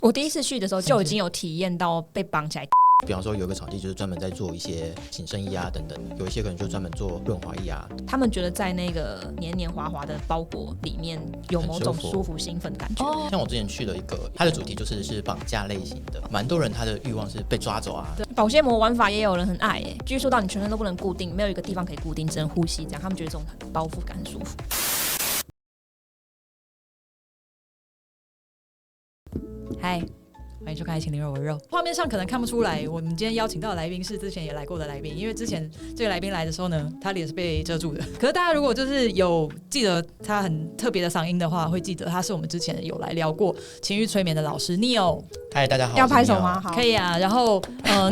我第一次去的时候就已经有体验到被绑起来。比方说有一个场地就是专门在做一些紧身衣啊等等，有一些可能就专门做润滑衣啊。他们觉得在那个黏黏滑滑的包裹里面有某种舒服兴奋的感觉。像我之前去了一个，它的主题就是绑架类型的，蛮多人他的欲望是被抓走啊。对，保鲜膜玩法也有人很爱耶，据说到你全身都不能固定，没有一个地方可以固定，只能呼吸这样，他们觉得这种包覆感很舒服。嗨，欢迎收看《爱情灵肉为肉》。画面上可能看不出来，我们今天邀请到的来宾是之前也来过的来宾，因为之前这个来宾来的时候呢，他脸是被遮住的。可是大家如果就是有记得他很特别的嗓音的话，会记得他是我们之前有来聊过情欲催眠的老师 Neo。嗨，大家好，要拍手吗？好，可以啊。然后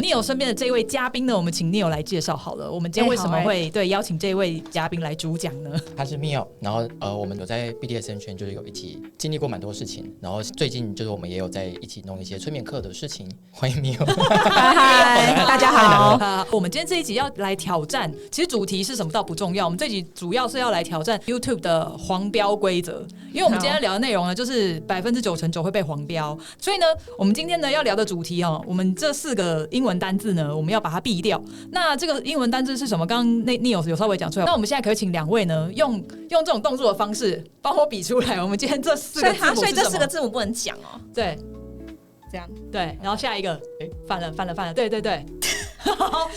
Neo 身边的这位嘉宾呢，我们请 Neo 来介绍好了。我们今天为什么会对邀请这位嘉宾来主讲呢？他是 Mio， 然后我们有在 BDSM 圈就是有一起经历过蛮多事情，然后最近就是我们也有在一起弄一些催眠课的事情。欢迎 Mio。嗨，大家好。我们今天这一集要来挑战，其实主题是什么倒不重要，我们这一集主要是要来挑战 YouTube 的黄标规则，因为我们今天聊的内容呢，就是99%会被黄标，所以呢，我们今天呢要聊的主题哦，我们这4个英文单字呢，我们要把它避掉。那这个英文单字是什么？刚刚Neo有稍微讲出来。那我们现在可以请2位呢，用这种动作的方式帮我比出来。我们今天这4个字母是什么？所以这4个字母不能讲哦。对，这样对，然后下一个，反了，对。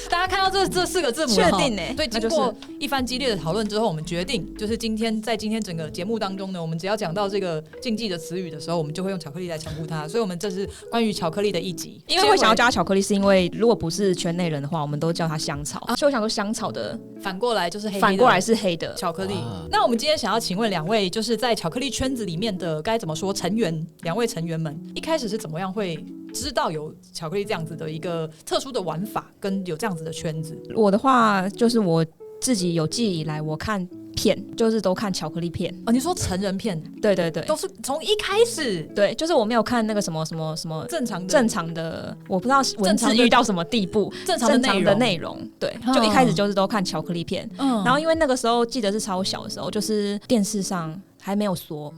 大家看到这4个字母，确定呢？对，经过一番激烈的讨论之后，我们决定，就是在今天整个节目当中呢，我们只要讲到这个禁忌的词语的时候，我们就会用巧克力来称呼它。所以，我们这是关于巧克力的一集。因为会想要叫它巧克力，是因为如果不是圈内人的话，我们都叫它香草。所以我想说，香草的反过来就是黑的，反过来是黑的巧克力。那我们今天想要请问2位，就是在巧克力圈子里面的该怎么说成员，2位成员们一开始是怎么样会知道有巧克力这样子的一个特殊的玩法，跟有这样子的圈子？我的话就是我自己有记忆以来，我看片就是都看巧克力片。你说成人片？对，都是从一开始。对，就是我没有看那个什么正常的，我不知道文字遇到什么地步，正常的内容。对，就一开始就是都看巧克力片。然后因为那个时候记得是超小的时候，就是电视上还没有锁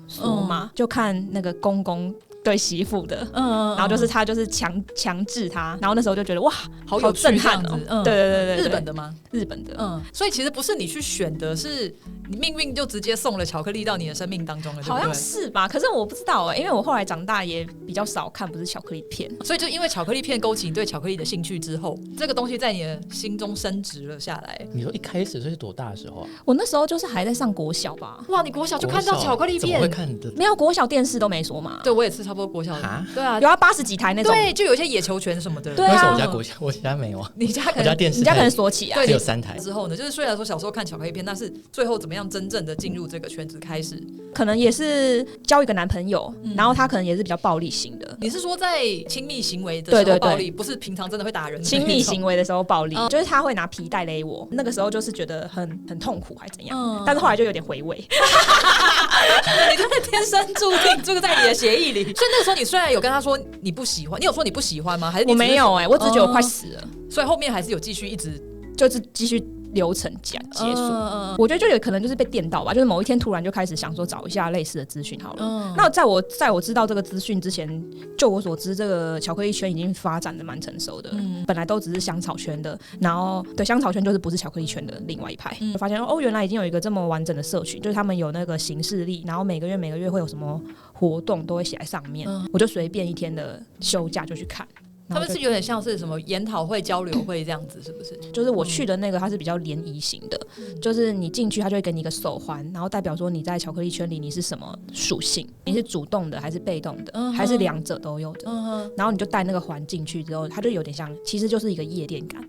嘛，就看那个公公对媳妇的，然后就是他就是强制他，然后那时候就觉得哇，好有震撼哦。对，日本的吗？日本的，所以其实不是你去选的，是你命运就直接送了巧克力到你的生命当中了，对不对？好像是吧？可是我不知道因为我后来长大也比较少看不是巧克力片，所以就因为巧克力片勾起你对巧克力的兴趣之后，这个东西在你的心中升值了下来。你说一开始是多大的时候啊？我那时候就是还在上国小吧。哇，你国小就看到巧克力片？怎么会看的？没有，国小电视都没说嘛。对，我也是差不多国小的。对啊，有要80几台那种。对，就有一些野球拳什么的。对啊，为什么我家国小，我家没有啊？你家可能我家电视，你家可能锁起啊。只有3台。之后呢，就是虽然说小时候看巧克力片，但是最后怎么样真正的进入这个圈子开始？可能也是交一个男朋友，然后他可能也是比较暴力型的。你是说在亲密行为的时候暴力，不是平常真的会打人？亲密行为的时候暴力，就是他会拿皮带勒我，那个时候就是觉得很痛苦还是怎样，但是后来就有点回味。你真的天生注定这个在你的协议里。所以那个时候你虽然有跟他说你不喜欢，你有说你不喜欢吗？还是我没有我只觉得我快死了，所以后面还是有继续一直就是继续流程结束。我觉得就有可能就是被电到吧，就是某一天突然就开始想说找一下类似的资讯好了。那在我知道这个资讯之前，就我所知，这个巧克力圈已经发展的蛮成熟的。本来都只是香草圈的，然后对香草圈就是不是巧克力圈的另外一派。就发现原来已经有一个这么完整的社群，就是他们有那个行事历，然后每个月会有什么活动都会写在上面。我就随便一天的休假就去看。他们是有点像是什么研讨会、交流会这样子，是不是？就是我去的那个，它是比较联谊型的，就是你进去，他就会给你一个手环，然后代表说你在巧克力圈里你是什么属性，你是主动的还是被动的，还是2者都有的。然后你就带那个环进去之后，它就有点像，其实就是一个夜店感。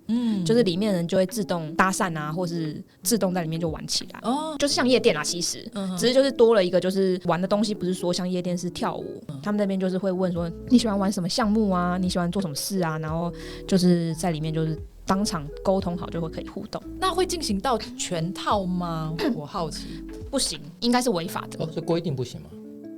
就是里面人就会自动搭讪啊，或是自动在里面就玩起来。就是像夜店啦，其实只是就是多了一个，就是玩的东西不是说像夜店是跳舞，他们那边就是会问说你喜欢玩什么项目啊，你喜欢做什么事啊，然后就是在里面就是当场沟通好就会可以互动。那会进行到全套吗？我好奇。不行，应该是违法的。是规定不行吗？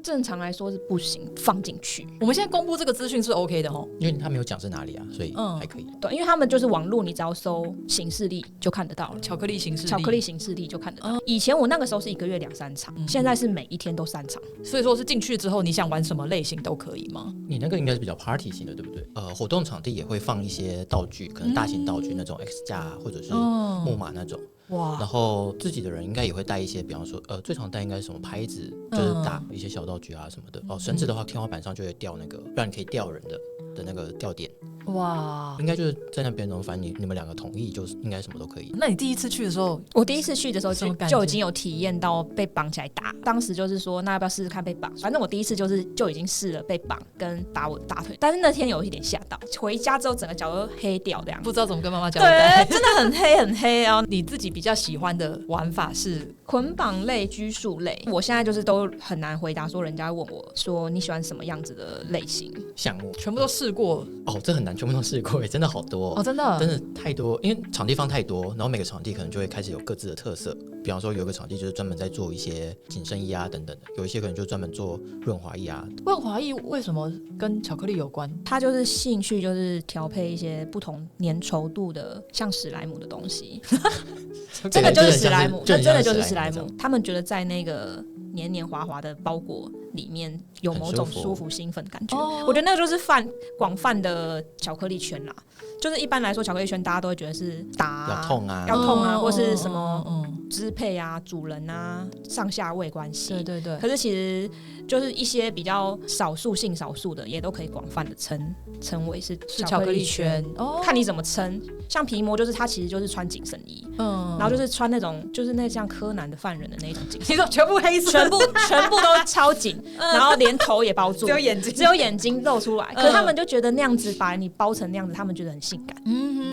正常来说是不行放进去。我们现在公布这个资讯是 OK 的哦，因为他没有讲是哪里啊，所以还可以。对，因为他们就是网络，你只要搜行事历就看得到了，巧克力形式，巧克力行事历就看得到。以前我那个时候是1个月2-3场，现在是每一天都3场。所以说是进去之后，你想玩什么类型都可以吗？你那个应该是比较 party 型的，对不对？活动场地也会放一些道具，可能大型道具那种 X 架或者是木马那种。哇，然后自己的人应该也会带一些，比方说，最常带应该是什么拍子，就是打一些小道具啊什么的。绳子的话，天花板上就会吊那个让你可以吊人的那个吊点。哇，应该就是在那边，反正你们2个统一，就是应该什么都可以。那你第一次去的时候，我第一次去的时候就已经有体验到被绑起来打，当时就是说，那要不要试试看被绑？反正我第一次就已经试了被绑跟打我的大腿，但是那天有一点吓到，回家之后整个脚都黑掉这样，不知道怎么跟妈妈交代。对，真的很黑很黑哦。你自己比较喜欢的玩法是捆绑类、拘束类，我现在就是都很难回答，说人家问我说你喜欢什么样子的类型项目，全部都试过哦，这很难，全部都试过，真的好多哦，真的太多，因为场地方太多，然后每个场地可能就会开始有各自的特色。比方说，有一个场地就是专门在做一些紧身衣啊等等的，有一些可能就专门做润滑液啊。润滑液为什么跟巧克力有关？它就是兴趣，就是调配一些不同粘稠度的，像史莱姆的东西。这个就是史莱姆，那真的就是史莱姆。他们觉得在那个黏黏滑滑的包裹里面有某种舒服兴奋的感觉。我觉得那个就是广泛的巧克力圈啦。就是一般来说，巧克力圈大家都会觉得是打要痛啊，或是什么支配啊、主人啊、上下位关系。对对对。可是其实就是一些比较少数的，也都可以广泛的称为是巧克力圈。看你怎么称。像皮膜就是它其实就是穿紧身衣，然后就是穿那种就是那像柯南的犯人的那种紧身衣，你说全部黑色，全部都超紧，然后连头也包住，只有眼睛露出来。可是他们就觉得那样子把你包成那样子，他们觉得很性感。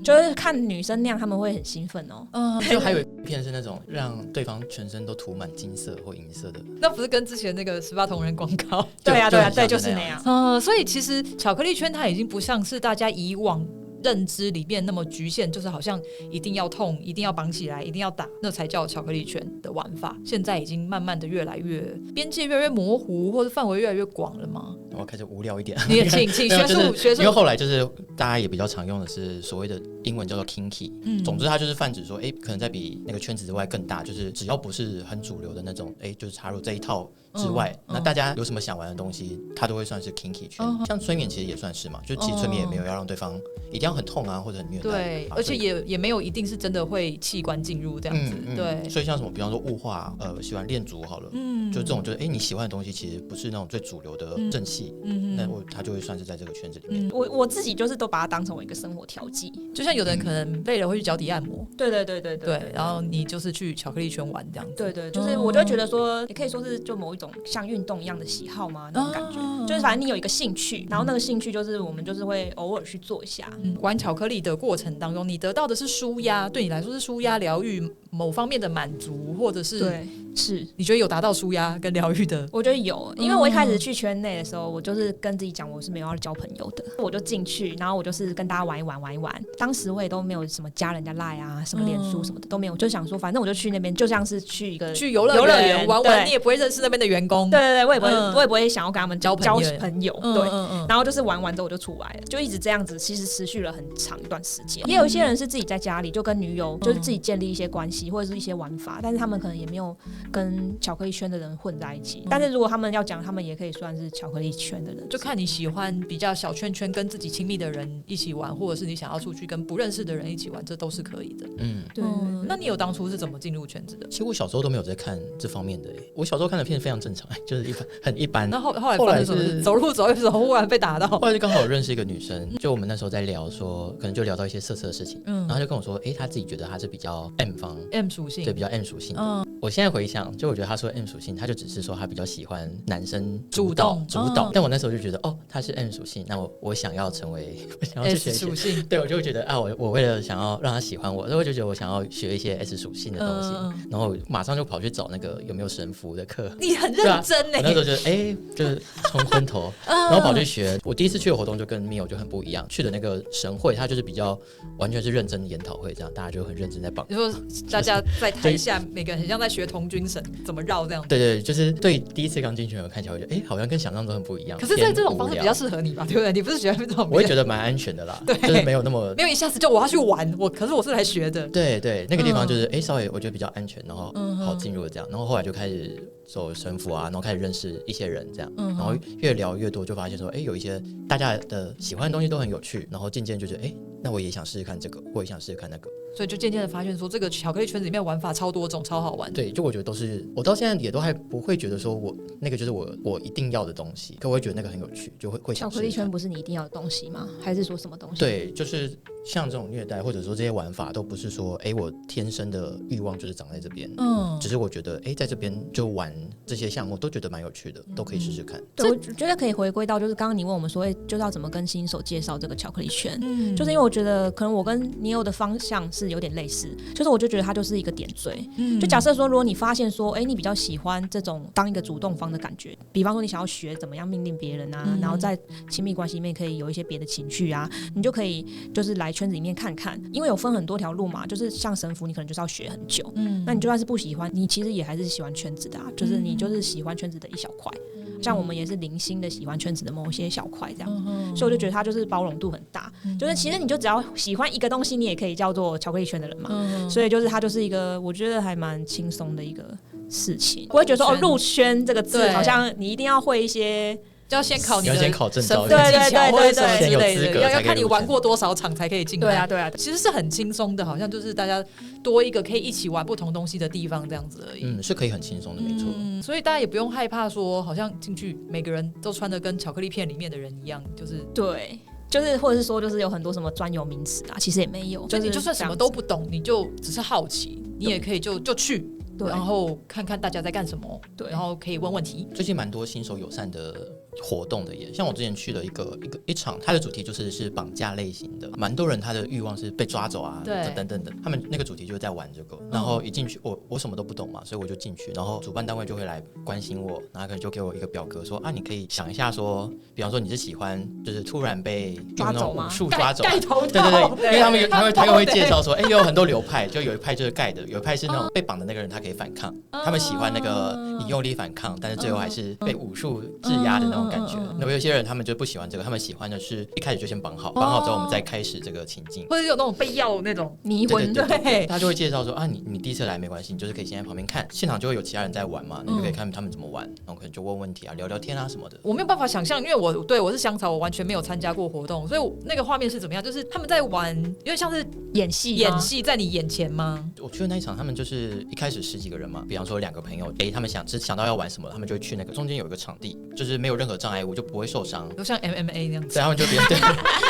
就是看女生那样，他们会很兴奋哦。就还有一片是那种让对方全身都涂满金色或银色的，那不是跟之前那个18铜人广告？对啊，就是那样。所以其实巧克力圈它已经不像是大家以往认知里面那么局限，就是好像一定要痛，一定要绑起来，一定要打，那才叫巧克力圈的玩法。现在已经慢慢的越来越边界越来越模糊，或者范围越来越广了吗？我开始无聊一点。你请学术，因为后来就是大家也比较常用的是所谓的英文叫做 kinky，总之它就是泛指说，可能在比那个圈子之外更大，就是只要不是很主流的那种，就是插入这一套之外，那大家有什么想玩的东西，它都会算是 kinky 圈。像催眠其实也算是嘛，就其实催眠也没有要让对方一定要很痛啊，或者很虐待。对，而且也没有一定是真的会器官进入这样子。对，所以像什么，比方说物化，喜欢恋足好了，就这种就是你喜欢的东西其实不是那种最主流的正戏，那它就会算是在这个圈子里面。我自己就是都把它当成我一个生活调剂，就像有的人可能累了会去脚底按摩，对，然后你就是去巧克力圈玩这样子。对，就是我就会觉得说，也可以说是就某一种像运动一样的喜好嘛，那种感觉，就是反正你有一个兴趣，然后那个兴趣就是我们就是会偶尔去做一下。玩巧克力的过程当中，你得到的是舒压，对你来说是舒压疗愈某方面的满足，或者是对，是你觉得有达到舒压跟疗愈的？我觉得有，因为我一开始去圈内的时候，我就是跟自己讲我是没有要交朋友的，我就进去，然后我就是跟大家玩一玩。当时我也都没有什么加人家赖啊，什么脸书什么的都没有，就想说反正我就去那边，就像是去游乐园玩玩，你也不会认识那边的员工。对，我也不会想要跟他们交朋友。对，然后就是玩完之后我就出来了，就一直这样子，其实持续了很长一段时间。也有一些人是自己在家里就跟女友就是自己建立一些关系或者是一些玩法，但是他们可能也没有跟巧克力圈的人混在一起。但是如果他们要讲，他们也可以算是巧克力圈的人，就看你喜欢比较小圈圈跟自己亲密的人一起玩，或者是你想要出去跟不认识的人一起玩，这都是可以的。对。那你有当初是怎么进入圈子的？其实我小时候都没有在看这方面的，我小时候看的片非常正常，就是很一般。那后来是走路走一走，忽然被打到。后来就刚好认识一个女生，就我们那时候在聊说，可能就聊到一些色色的事情，然后就跟我说，她自己觉得她是比较 M 方 M 属性，对，比较 M 属性的。我现在回想，就我觉得她说 M 属性，她就只是说她比较喜欢男生主导。但我那时候就觉得，她是 M 属性，那我想要成为，我想要去学 S 属性，对，我就会觉得我为了想要让她喜欢我，所以我就觉得我想要学一些 S 属性的东西，然后马上就跑去找那个有没有神符的课。你很认真呢。我那时候就是冲昏头，然后跑去学。我第一次去的活动就跟 Mio 就很不一样，去的那个神会，它就是比较完全是认真的研讨会，这样大家就很认真在绑。你说大家在台下每个人很像在学童军绳怎么绕这样。对对，就是对第一次刚进去的人看起来会觉得，好像跟想象中很不一样。可是这种方式比较适合你吧，对不对？你不是喜欢这种？我会觉得蛮安全的啦，对，就是没有那么没有一下子就我要去玩，可是我是来学的。对对，那个地方就是稍微我觉得比较安全，然后好进入这样，然后后来就开始走神父啊，然后开始认识一些人这样，然后越聊越多，就发现说，有一些大家的喜欢的东西都很有趣，然后渐渐就觉得，那我也想试试看这个，我也想试试看那个。所以就渐渐的发现说，这个巧克力圈子里面玩法超多种，超好玩。对，就我觉得都是，我到现在也都还不会觉得说我那个就是我一定要的东西，可我会觉得那个很有趣，就会想试试看。巧克力圈不是你一定要的东西吗？还是说什么东西？对，就是像这种虐待或者说这些玩法，都不是说我天生的欲望就是长在这边，只是我觉得在这边就玩这些项目都觉得蛮有趣的，都可以试试看。对，我觉得可以回归到就是刚刚你问我们说，就是要怎么跟新手介绍这个巧克力圈，就是因为我觉得可能我跟尼欧的方向是有点类似。就是我就觉得它就是一个点缀，就假设说，如果你发现说，你比较喜欢这种当一个主动方的感觉，比方说你想要学怎么样命令别人啊，然后在亲密关系里面可以有一些别的情绪啊，你就可以就是来圈子里面看看，因为有分很多条路嘛，就是像神符，你可能就是要学很久，那你就算是不喜欢，你其实也还是喜欢圈子的啊，就是你就是喜欢圈子的一小块，像我们也是零星的喜欢圈子的某些小块这样，所以我就觉得它就是包容度很大，就是其实你就只要喜欢一个东西，你也可以叫做巧克力圈的人嘛。所以就是它就是一个我觉得还蛮轻松的一个事情，不会觉得说入圈这个字好像你一定要会一些，就要先考你的先考证照，对对对对对之类的，要看你玩过多少场才可以进来。对啊对啊，其实是很轻松的，好像就是大家多一个可以一起玩不同东西的地方这样子而已。是可以很轻松的，没错。所以大家也不用害怕说，好像进去每个人都穿的跟巧克力片里面的人一样，就是对。就是或者是说，就是有很多什么专有名词啊，其实也没有。就是你就算什么都不懂，你就只是好奇，你也可以就去，然后看看大家在干什么，对，然后可以问问题。最近蛮多新手友善的活动的耶，像我之前去了一场，它的主题就是绑架类型的，蛮多人他的欲望是被抓走啊，等等的，他们那个主题就是在玩这个。然后一进去，我什么都不懂嘛，所以我就进去，然后主办单位就会来关心我，然后可能就给我一个表格说你可以想一下说，比方说你是喜欢就是突然被抓走吗？武术抓走，盖头套，对，因为他又会介绍说，又有很多流派，就有一派就是盖的，有一派是那种被绑的那个人他可以反抗，他们喜欢那个你用力反抗，但是最后还是被武术制压的那种感觉。那有些人他们就不喜欢这个，他们喜欢的是一开始就先绑好之后我们再开始这个情境，或者有那种被药那种迷魂，对，他就会介绍说你第一次来没关系，你就是可以先在旁边看，现场就会有其他人在玩嘛，你就可以看他们怎么玩，然后可能就问问题啊，聊聊天啊什么的。我没有办法想象，因为我是香草，我完全没有参加过活动，所以那个画面是怎么样？就是他们在玩，有点像是演戏在你眼前吗？我去的那一场，他们就是一开始10几个人嘛，比方说2个朋友，他们想到要玩什么，他们就会去那个中间有一个场地，就是没有任何障碍物，就不会受伤，就像 MMA 那样子。对，他们就对，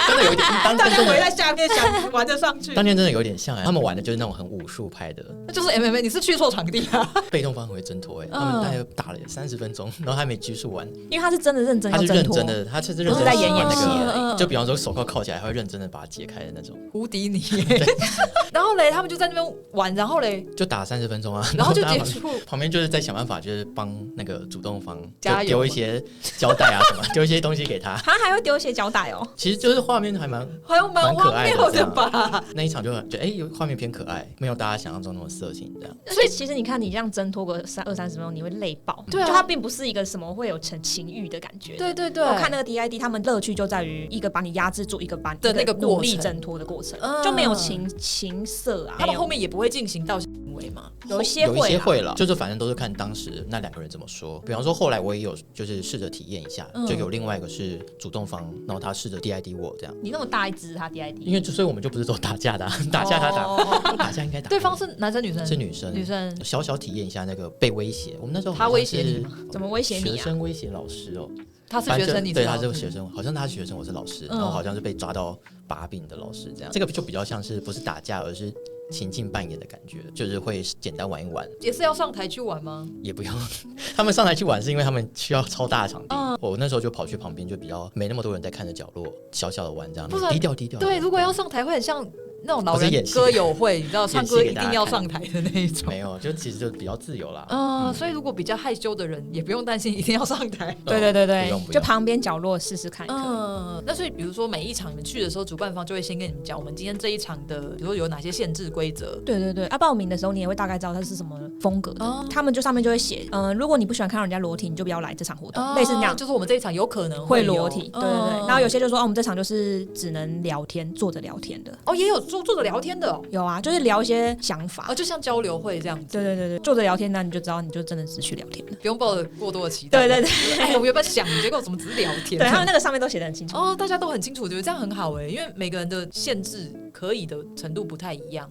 真的有一点，大家围在下面想玩得上去。当天真的有点像他们玩的就是那种很武术派的，那就是 MMA， 你是去错场地啊。被动方会挣脱他们大概打了30分钟，然后还没拘束完，因为他是真的认真要挣脱，他是认真的，他是认真在演那戏个，就比方说手铐铐起来，他会认真的把它解开的那种。无敌你，然后嘞，他们就在那边玩，然后嘞就打30分钟啊，然后就结束。旁边就是在想办法，就是帮那个主动方就丢一些胶带啊什么，丢一些东西给他。他还会丢一些胶带哦。其实就是画面还蛮可爱的吧。那一场就有画面偏可爱，没有大家想象中那么色情这样。所以其实你看，你这样挣脱个20-30分钟，你会累爆。对啊，就它并不是一个什么会有情欲的感觉。对对对，我看那个 DID， 他们乐趣就在于一个把你压制住，一个把你的那个努力挣脱的过程，就没有情色啊。他们后面也不会进行到行为嘛？有一些会了，就是反正都是看当时那2个人怎么说。比方说后来我也有就是试着体验一下，就有另外一个是主动方，然后他试着 DID 我这样。你那么大一只，他 DID， 因为所以我们就不是走打架的，打架他打架应该打。对方是男生女生？是女生。小小体验一下那个被威胁。我们那时候他威胁你吗？怎么威胁你啊？学生威胁老师哦。他是学生，你对，他是学生，好像他是学生，我是老师，然后好像是被抓到把柄的老师这样。这个就比较像是不是打架，而是情境扮演的感觉，就是会简单玩一玩。也是要上台去玩吗？也不用，他们上台去玩是因为他们需要超大的场地。我那时候就跑去旁边，就比较没那么多人在看的角落，小小的玩这样，低调。对，如果要上台会很像那种老人歌友会，你知道唱歌一定要上台的那一种。没有，就其实就比较自由啦。所以如果比较害羞的人，也不用担心一定要上台。对，就旁边角落试试看。那所以比如说每一场你们去的时候，主办方就会先跟你们讲，我们今天这一场的，比如说有哪些限制规则。对，报名的时候你也会大概知道它是什么风格的。他们就上面就会写，如果你不喜欢看到人家裸体，你就不要来这场活动，类似那样。就是我们这一场有可能会裸体，对。然后有些就说，我们这场就是只能聊天，坐着聊天的。也有坐着聊天的哦。有啊，就是聊一些想法，就像交流会这样子。对，坐着聊天，那你就知道你就真的是去聊天了，不用抱着过多的期待。对，我原本想，结果怎么只是聊天？对，他们那个上面都写得很清楚。大家都很清楚，我觉得这样很好因为每个人的限制可以的程度不太一样。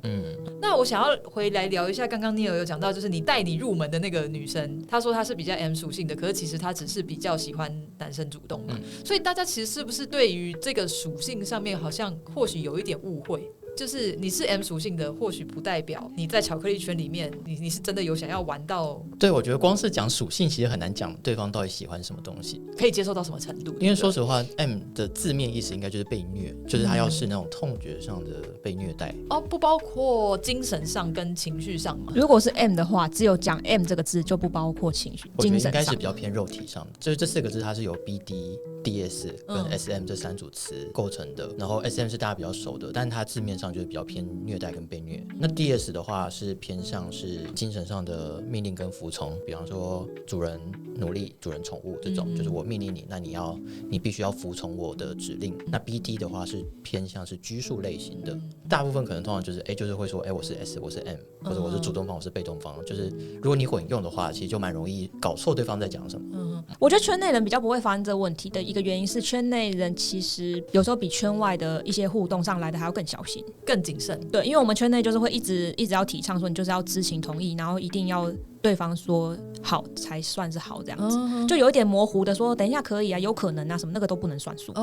那我想要回来聊一下，刚刚Neil有讲到，就是你带你入门的那个女生，她说她是比较 M 属性的，可是其实她只是比较喜欢男生主动嘛。所以大家其实是不是对于这个属性上面好像或许有一点误会？就是你是 M 属性的，或许不代表你在巧克力圈里面，你是真的有想要玩到。对，我觉得光是讲属性，其实很难讲对方到底喜欢什么东西，可以接受到什么程度。因为说实话 ，M 的字面意思应该就是被虐，就是他要是那种痛觉上的被虐待。不包括精神上跟情绪上吗？如果是 M 的话，只有讲 M 这个字就不包括情绪。我觉得应该是比较偏肉体上的，就是这4个字它是由 BD、DS 跟 SM 这3组词构成的。然后 SM 是大家比较熟的，但它字面上就是比较偏虐待跟被虐。那 DS 的话是偏向是精神上的命令跟服从，比方说主人奴隶、主人宠物这种，就是我命令你，那你必须要服从我的指令。那 BD 的话是偏向是拘束类型的，大部分可能通常就是就是会说我是 S， 我是 M， 或者我是主动方，我是被动方。就是如果你混用的话，其实就蛮容易搞错对方在讲什么。我觉得圈内人比较不会发生这个问题的一个原因是，圈内人其实有时候比圈外的一些互动上来的还要更小心、更谨慎。对，因为我们圈内就是会一直要提倡说，你就是要知情同意，然后一定要对方说好才算是好，这样子就有一点模糊的说等一下可以啊，有可能啊什么，那个都不能算数。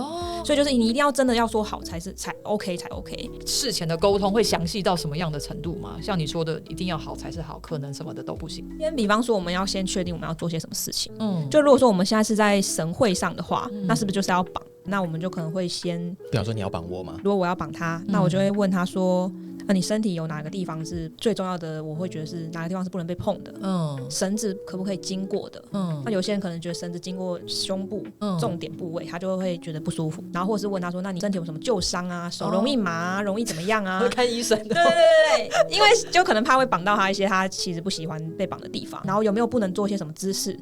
所以就是你一定要真的要说好才 OK 才 OK。事前的沟通会详细到什么样的程度吗？像你说的一定要好才是好，可能什么的都不行。因为比方说我们要先确定我们要做些什么事情。就如果说我们现在是在神会上的话，那是不是就是要绑？那我们就可能会先，比方说你要绑我吗？如果我要绑他，那我就会问他说，你身体有哪个地方是最重要的？我会觉得是哪个地方是不能被碰的？绳子可不可以经过的？那有些人可能觉得绳子经过胸部重点部位，他就会觉得不舒服。然后或者是问他说，那你身体有什么旧伤啊？手容易麻啊？容易怎么样啊？会看医生的。对，因为就可能怕会绑到他一些他其实不喜欢被绑的地方。然后有没有不能做一些什么姿势？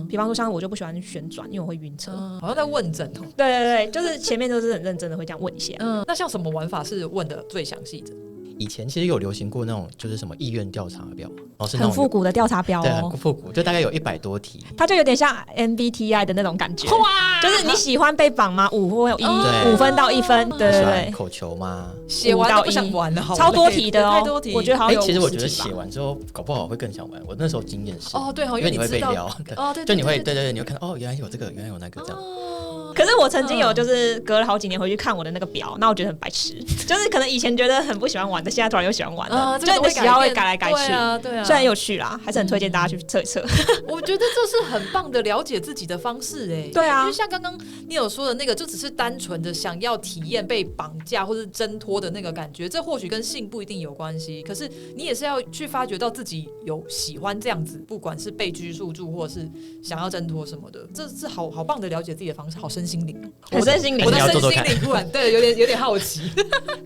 比方说像我就不喜欢旋转，因为我会晕车。好像在问诊哦。对，就是前面都是很认真的会这样问一下。那像什么玩法是问的最详细的？以前其实有流行过那种就是什么意愿调查表，然后是那种很复古的调查表。对，很复古，就大概有100多题，它就有点像 MBTI 的那种感觉。哇，就是你喜欢被绑吗？5或1，5分到1分。对，口球吗？写完都不想玩了，超多题的哦，太多题。我觉得好有50题吧。其实我觉得写完之后搞不好会更想玩。我那时候经验是对，因为你会被撩，对，就你会你会看到原来有这个，原来有那个这样。可是我曾经有就是隔了好几年回去看我的那个表，那我觉得很白痴，就是可能以前觉得很不喜欢玩的，现在突然又喜欢玩了，就你的喜好会改来改去。对啊，虽然有趣啦，还是很推荐大家去测一测。我觉得这是很棒的了解自己的方式对啊，因为像刚刚你有说的那个，就只是单纯的想要体验被绑架或是挣脱的那个感觉，这或许跟性不一定有关系，可是你也是要去发掘到自己有喜欢这样子，不管是被拘束住或是想要挣脱什么的，这是好棒的了解自己的方式，好身心灵。我身心灵，我的身心灵突然对有点好奇。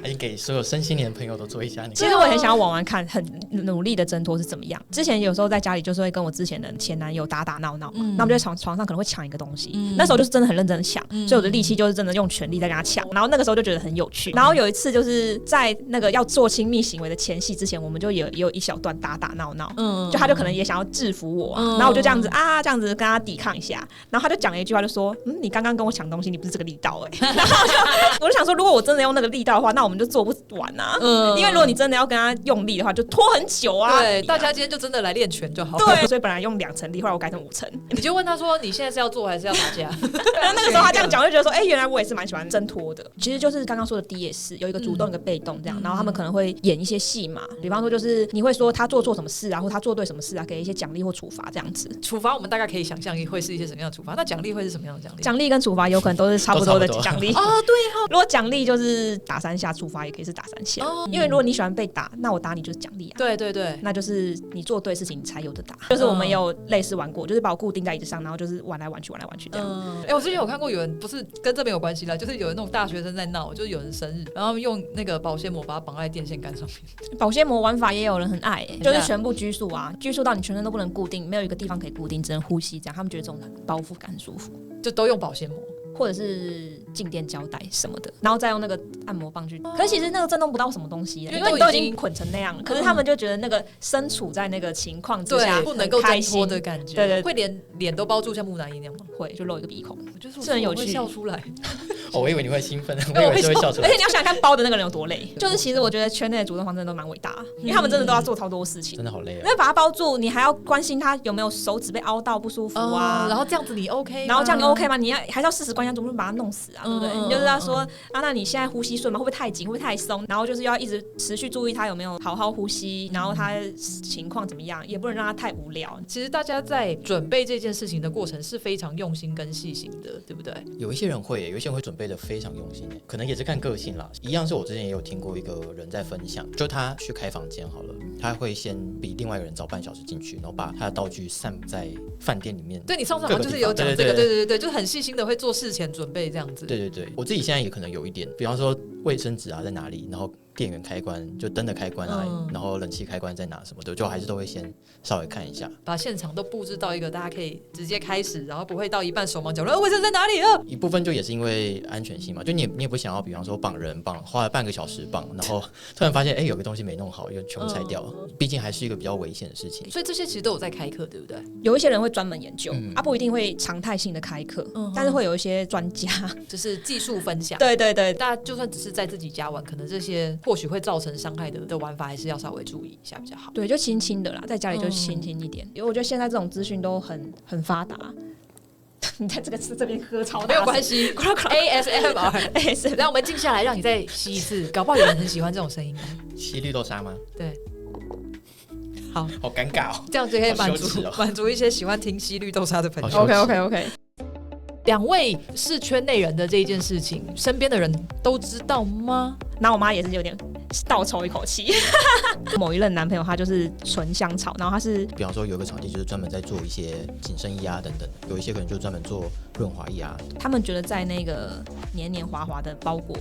还是给所有身心灵的朋友都做一下。其实我很想要玩玩看，很努力的挣脱是怎么样。之前有时候在家里就是会跟我之前的前男友打闹，那我们就在床上可能会抢一个东西，那时候就是真的很认真的抢，所以我的力气就是真的用全力在跟他抢。然后那个时候就觉得很有趣。然后有一次就是在那个要做亲密行为的前戏之前，我们就也有一小段打闹，就他就可能也想要制服我，然后我就这样子这样子跟他抵抗一下，然后他就讲了一句话，就说你刚刚跟我抢东西，你不是这个力道然后我就想说，如果我真的用那个力道的话，那我们就做不完啊。因为如果你真的要跟他用力的话，就拖很久啊。对，大家今天就真的来练拳就好了。对，所以本来用2层力，后来我改成5层。你就问他说，你现在是要做还是要打架？那个时候他这样讲，我就觉得说，原来我也是蛮喜欢挣脱的。其实就是刚刚说的 DS 有一个主动，一个被动这样，然后他们可能会演一些戏嘛，比方说就是你会说他做错什么事啊，或他做对什么事啊，给一些奖励或处罚这样子。处罚我们大概可以想象会是一些什么样的处罚，那奖励会是什么样的奖励？奖励跟处处罚有可能都是差不多的奖励。哦，对哦。如果奖励就是打3下，处罚也可以是打3下。因为如果你喜欢被打，那我打你就是奖励啊。对对对，那就是你做对事情你才有的打。就是我们有类似玩过，就是把我固定在椅子上，然后就是玩来玩去这样。我之前有看过有人，不是跟这边有关系啦，就是有人那种大学生在闹，就是有人生日，然后用那个保鲜膜把它绑在电线杆上面。保鲜膜玩法也有人很爱就是全部拘束啊，拘束到你全身都不能固定，没有一个地方可以固定，只能呼吸这样。他们觉得这种包覆感很舒服，就都用保鲜膜。或者是静电胶带什么的，然后再用那个按摩棒去。可是其实那个震动不到什么东西，因为你都已经捆成那样了。可是他们就觉得那个身处在那个情况之下，不能够挣脱的感觉。对，会连脸都包住，像木乃伊那样吗？会，就露一个鼻孔。我觉得是很有趣，会笑出来。我以为你会兴奋，我以为是会笑出来。而且你要想看包的那个人有多累。就是其实我觉得圈内的主动方真的都蛮伟大，因为他们真的都要做超多事情，真的好累啊。因为把它包住，你还要关心他有没有手指被凹到不舒服啊。然后这样子你 OK， 然后这样你 OK 吗？你还是要40关一下，总不能把它弄死啊，对不对？你就是要说那你现在呼吸顺吗？会不会太紧？会不会太松？然后就是要一直持续注意他有没有好好呼吸，然后他情况怎么样，也不能让他太无聊。其实大家在准备这件事情的过程是非常用心跟细心的，对不对？有一些人会，有一些人会准备的非常用心，可能也是看个性啦。一样是我之前也有听过一个人在分享，就他去开房间好了，他会先比另外一个人早半小时进去，然后把他的道具散在饭店里面。对，你上次好像就是有讲这个，对，就是很细心的会做事前准备这样子。对，我自己现在也可能有一点，比方说卫生纸啊在哪里，然后电源开关就灯的开关啊，然后冷气开关在哪什么的，就还是都会先稍微看一下，把现场都布置到一个大家可以直接开始，然后不会到一半手忙脚乱，卫生在哪里了？一部分就也是因为安全性嘛，就你也不想要，比方说绑人花了半个小时绑，然后突然发现有个东西没弄好，又全部拆掉，毕竟还是一个比较危险的事情。所以这些其实都有在开课，对不对？有一些人会专门研究，不一定会常态性的开课，但是会有一些专家，就是技术分享。对，大家就算只是在自己家玩，可能这些或许会造成伤害的玩法，还是要稍微注意一下比较好。对，就轻轻的啦，在家里就轻轻一点，因为我觉得现在这种资讯都很发达。你在这边喝超大，没有关系。ASMR，让我们静下来，让你再吸一次。搞不好有人很喜欢这种声音。吸绿豆沙吗？对。好尴尬哦，这样就可以满足一些喜欢听吸绿豆沙的朋友。OK。两位是圈内人的这一件事情，身边的人都知道吗？那我妈也是有点倒抽一口气。某一任男朋友他就是纯香草，然后他是比方说有一个场地就是专门在做一些紧身衣啊等等，有一些可能就专门做润滑液啊。他们觉得在那个黏黏滑滑的包裹